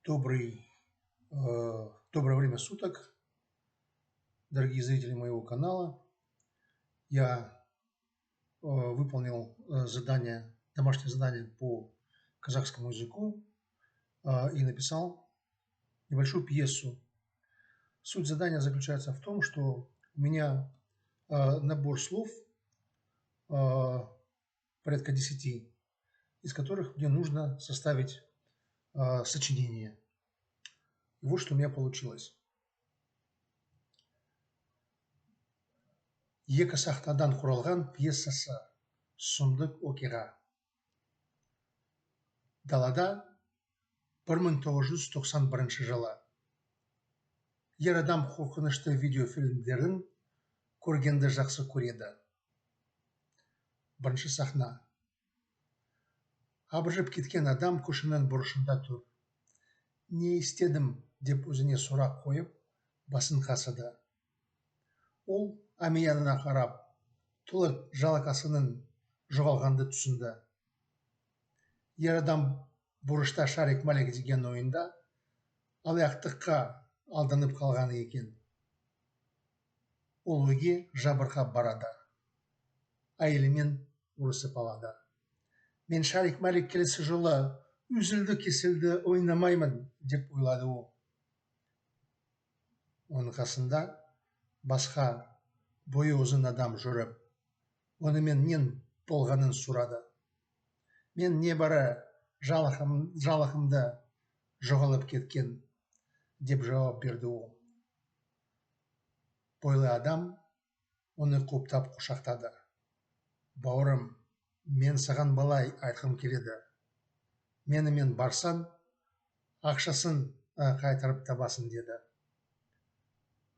Добрый, доброе время суток, дорогие зрители моего канала. Я выполнил домашнее задание по казахскому языку и написал небольшую пьесу. Суть задания заключается в том, что у меня набор слов порядка 10, из которых мне нужно составить сочинение. И вот что у меня получилось. Екі сахнадан құралған пьесасы «Сұмдық оқиға». Далада 1991 жылы. Ер адам қорқынышты видеофильмдерін көргенді жақсы көреді. Бірінші сахна. Абыржып кеткен адам көшенің бұрышында тұр. Не істедім деп өзіне сұрақ қойып, басын қасыды. Ол әмиянына қарап, толық жалақасының жоғалғанды түсінді. Ер адам бұрышта шарик-малик деген ойында алаяқтыққа алданып қалған екен. Ол ойге жабырқап барады. Әйелімен ұрысып алады. Мен шарик-малик келесі жолы үзілді-кесілді ойнамаймын деп ойлады ол. Оның қасында басқа бойы ұзын адам жүріп, онымен нен болғанын сұрады. Мен небары жалақымды жоғалып кеткен деп жауап берді ол. Бойлы адам оны құптап құшақтады. Бауырым, мен саған балай айтқым келеді. Менімен барсан, ақшасын қайтарып табасын деді.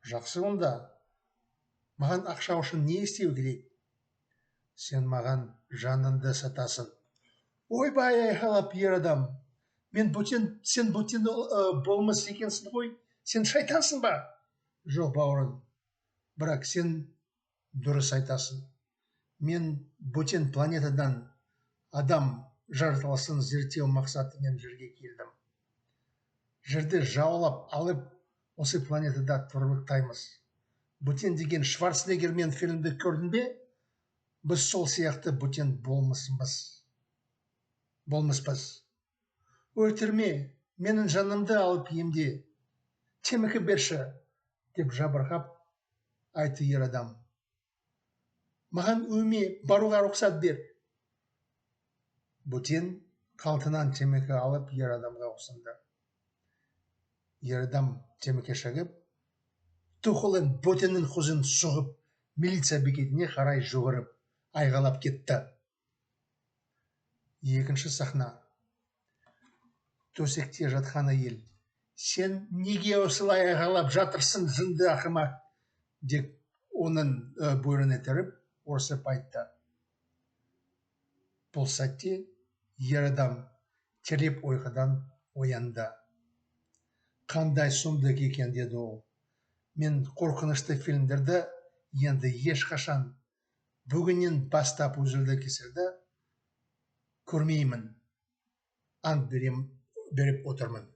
Жақсы онда. Маған ақша үшін не істеу керек? Сен маған жаныңды сатасың. Ойбай, айқайлап ер адам. Сен бөтен болмыс екенсің ғой. Сен шайтансың ба? Жоқ, бауырым. Бірақ сен дұрыс айтасың. Мен бөтен планетадан адам жаратылысын зерттеу мақсатымен жерге келдім. Жерді жаулап алып, осы планетада тұрақтаймыз. Бөтен деген Шварценеггермен фильмді көрдің бе? Біз сол сияқты бөтен болмыспыз. Өлтірме, менің жанымды алып емде. Темекі берші, деп жабырқап айтты ер адам. Маған үйіме баруға рұқсат бер. Бөтен қалтынан темекі алып ер адамға ұсынды. Ер адам темекі шегіп, тұқылын бөтеннің көзін сұғып, милиция бекетіне қарай жүгіріп, айғайлап кетті. Екінші сахна. Төсекте жатқан әйел. Сен неге осылай айғайлап жатырсың, жынды ақымақ, деп оның бөріне тіріп, ұрсып айтты. Бұл сәтте ер адам терлеп ұйқыдан оянды. Қандай сұмдық екен, деді ол. Мен қорқынышты фильмдерді енді ешқашан бүгіннен бастап үзілді-кесілді көрмеймін. Ант беріп отырмын.